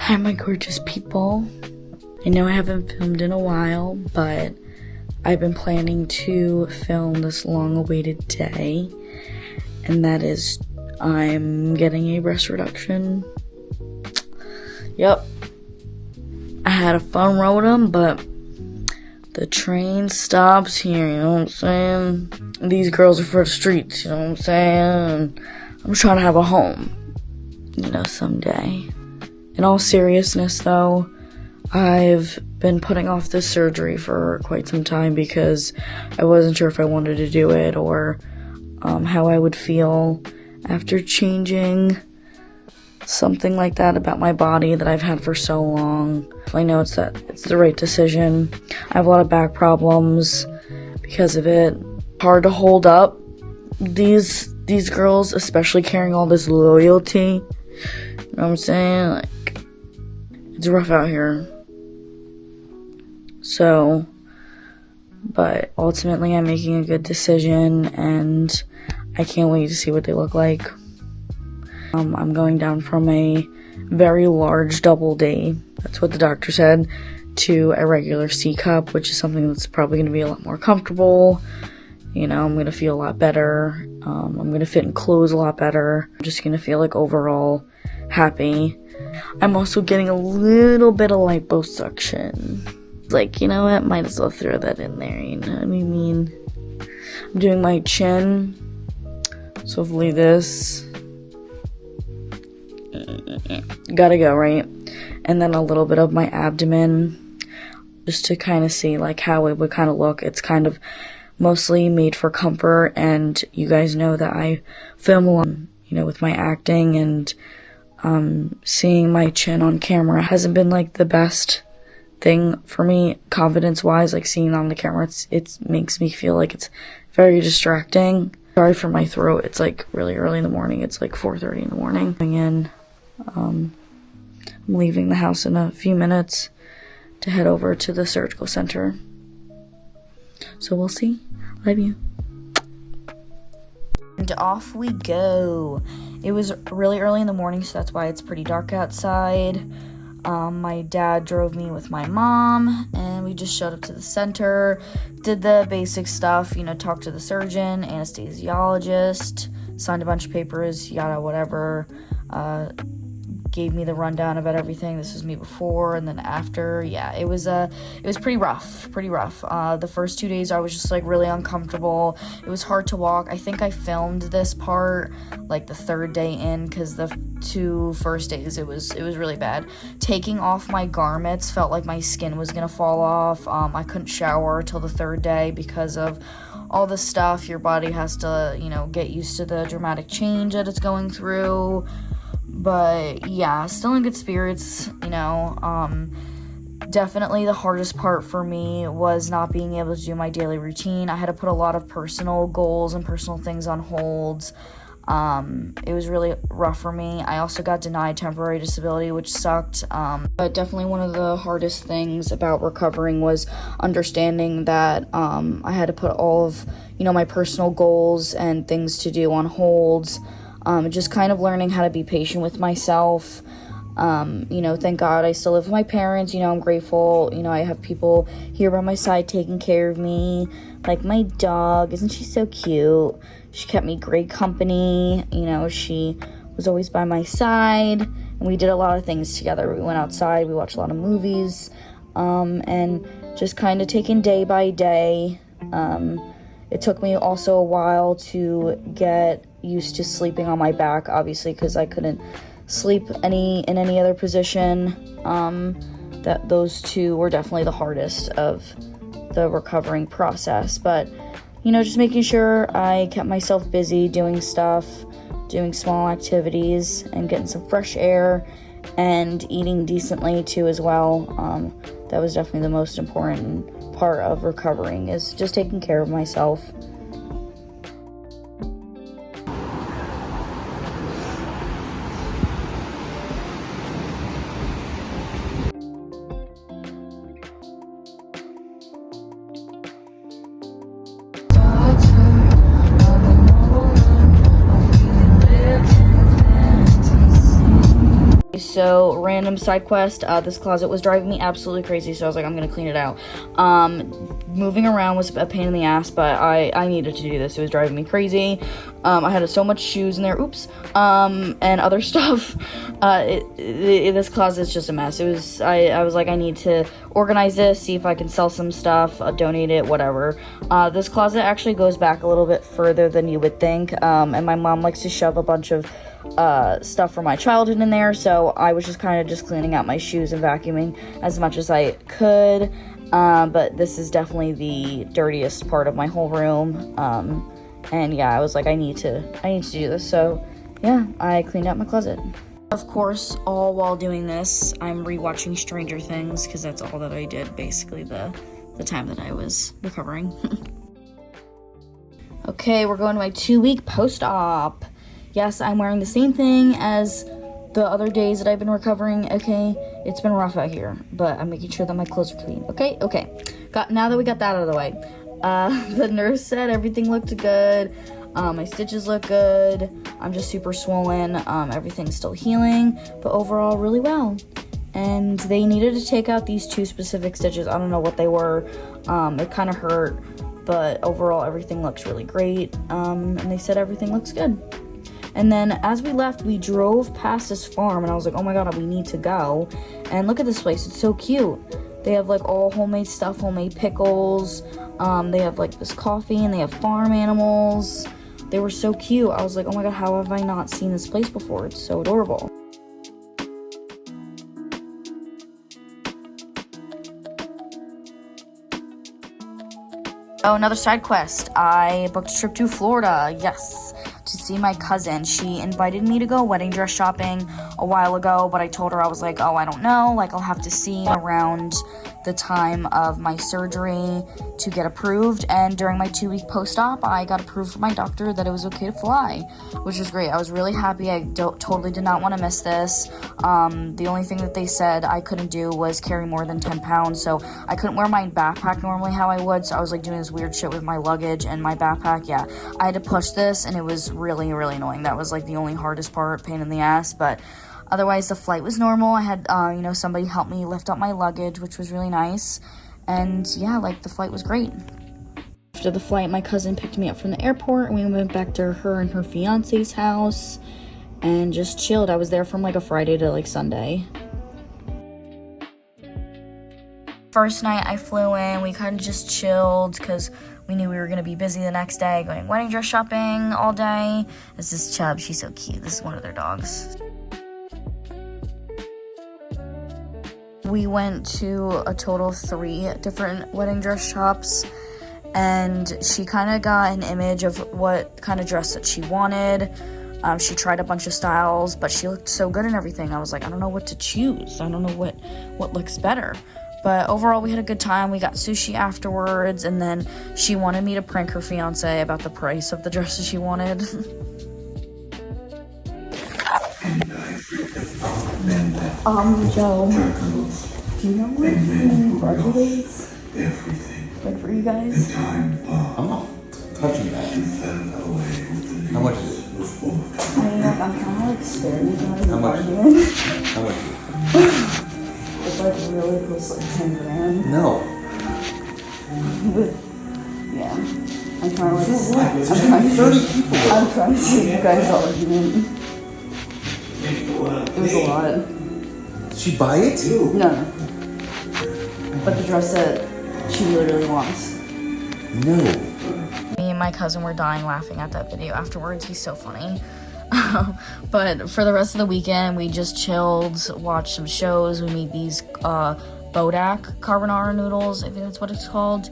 Hi, my gorgeous people. I know I haven't filmed in a while, but I've been planning to film this long-awaited day, and that is I'm getting a breast reduction. Yep. I had a fun road them, but the train stops here, you know what I'm saying? These girls are for the streets, you know what I'm saying? I'm trying to have a home, someday. In all seriousness, though, I've been putting off this surgery for quite some time because I wasn't sure if I wanted to do it or how I would feel after changing something like that about my body that I've had for so long. I know it's the right decision. I have a lot of back problems because of it. Hard to hold up these girls, especially carrying all this loyalty. You know what I'm saying? It's rough out here. So, but ultimately I'm making a good decision and I can't wait to see what they look like. I'm going down from a very large double D, that's what the doctor said, to a regular C cup, which is something that's probably going to be a lot more comfortable. I'm going to feel a lot better. I'm going to fit in clothes a lot better. I'm just going to feel overall happy. I'm also getting a little bit of liposuction. You know what? Might as well throw that in there, you know what I mean? I'm doing my chin. So hopefully this. Gotta go, right? And then a little bit of my abdomen. Just to kind of see, how it would kind of look. It's kind of mostly made for comfort. And you guys know that I film a lot, with my acting. And seeing my chin on camera hasn't been, the best thing for me, confidence-wise. Seeing it on the camera, it makes me feel it's very distracting. Sorry for my throat. It's, really early in the morning. It's, 4:30 in the morning. Coming in, I'm leaving the house in a few minutes to head over to the surgical center. So we'll see. Love you. And off we go. It was really early in the morning, so that's why it's pretty dark outside. My dad drove me with my mom, and we just showed up to the center, did the basic stuff, talked to the surgeon, anesthesiologist, signed a bunch of papers, yada, whatever, gave me the rundown about everything. This was me before and then after. Yeah, it was pretty rough. The first 2 days I was just really uncomfortable. It was hard to walk. I think I filmed this part the third day in, because the 2 first days it was really bad. Taking off my garments felt like my skin was gonna fall off. I couldn't shower till the 3rd day because of all the stuff. Your body has to, get used to the dramatic change that it's going through. But yeah, still in good spirits, Definitely the hardest part for me was not being able to do my daily routine. I had to put a lot of personal goals and personal things on hold. It was really rough for me. I also got denied temporary disability, which sucked. But definitely one of the hardest things about recovering was understanding that I had to put all of, my personal goals and things to do on hold. Just kind of learning how to be patient with myself. Thank God I still live with my parents. I'm grateful. I have people here by my side taking care of me. My dog, isn't she so cute? She kept me great company. She was always by my side. And we did a lot of things together. We went outside. We watched a lot of movies. And just kind of taking day by day. It took me also a while to get used to sleeping on my back, obviously, because I couldn't sleep in any other position. That those 2 were definitely the hardest of the recovering process. But just making sure I kept myself busy doing stuff, doing small activities, and getting some fresh air, and eating decently too as well. That was definitely the most important part of recovering, is just taking care of myself. so random side quest. This closet was driving me absolutely crazy, so I was like, I'm gonna clean it out. Moving around was a pain in the ass, but I needed to do this. It was driving me crazy. I had so much shoes in there, and other stuff. This closet is just a mess. I was like, I need to organize this, see if I can sell some stuff, donate it, whatever. This closet actually goes back a little bit further than you would think, and my mom likes to shove a bunch of stuff from my childhood in there, so I was just kind of just cleaning out my shoes and vacuuming as much as I could, but this is definitely the dirtiest part of my whole room, and yeah, I was like, I need to do this, so yeah, I cleaned out my closet. Of course, all while doing this, I'm rewatching Stranger Things, because that's all that I did, basically, the time that I was recovering. Okay, we're going to my 2-week post-op. Yes, I'm wearing the same thing as the other days that I've been recovering. Okay, it's been rough out here, but I'm making sure that my clothes are clean. Okay. Now that we got that out of the way, the nurse said everything looked good. My stitches look good. I'm just super swollen. Everything's still healing, but overall really well. And they needed to take out these 2 specific stitches. I don't know what they were. It kind of hurt, but overall everything looks really great. And they said everything looks good. And then as we left, we drove past this farm, and I was like, oh my god, we need to go. And look at this place, it's so cute. They have like all homemade stuff, homemade pickles. They have like this coffee, and they have farm animals. They were so cute. I was like, oh my god, how have I not seen this place before? It's so adorable. Oh, another side quest. I booked a trip to Florida, yes, to see my cousin. She invited me to go wedding dress shopping a while ago, but I told her, I was like, oh, I don't know, like, I'll have to see around the time of my surgery to get approved. And during my 2-week post-op, I got approved from my doctor that it was okay to fly, which was great. I was really happy. I totally did not want to miss this. The only thing that they said I couldn't do was carry more than 10 pounds, so I couldn't wear my backpack normally how I would, so I was like doing this weird shit with my luggage and my backpack. Yeah, I had to push this, and it was really, really annoying. That was like the only hardest part, pain in the ass, but otherwise the flight was normal. I had, somebody help me lift up my luggage, which was really nice, and yeah, like, the flight was great. After the flight, my cousin picked me up from the airport, and we went back to her and her fiance's house, and just chilled. I was there from like a Friday to like Sunday. First night I flew in, we kind of just chilled because we knew we were going to be busy the next day, going wedding dress shopping all day. This is Chubb, she's so cute. This is one of their dogs. We went to a total of 3 different wedding dress shops, and she kind of got an image of what kind of dress that she wanted. She tried a bunch of styles, but she looked so good in everything. I was like, I don't know what to choose. I don't know what looks better. But overall, we had a good time. We got sushi afterwards, and then she wanted me to prank her fiance about the price of the dresses she wanted. Joe, do you know what budget is? Like for you guys? I'm not touching that. How much is it? I mean, like, I'm kind of like scared you guys. How much? How much is it? It's like really close, like 10 grand. No. Yeah. I'm trying to like. So what? There's gonna be 30 people. I'm trying to save you guys all argument. It was a lot. Did she buy it? No. But the dress that she really wants. No. Me and my cousin were dying laughing at that video afterwards. He's so funny. But for the rest of the weekend, we just chilled, watched some shows. We made these Bodak carbonara noodles. I think that's what it's called.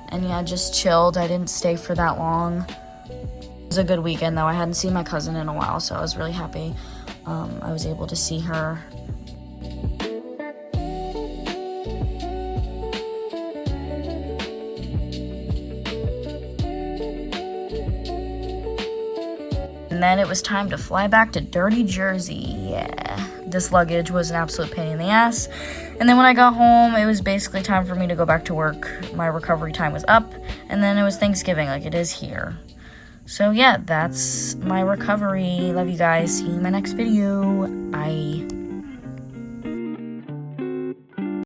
And yeah, just chilled. I didn't stay for that long. It was a good weekend, though. I hadn't seen my cousin in a while, so I was really happy I was able to see her. And then it was time to fly back to dirty Jersey. Yeah, this luggage was an absolute pain in the ass. And then when I got home, it was basically time for me to go back to work. My recovery time was up, and then it was Thanksgiving, like it is here. So yeah, that's my recovery. Love you guys. See you in my next video. Bye.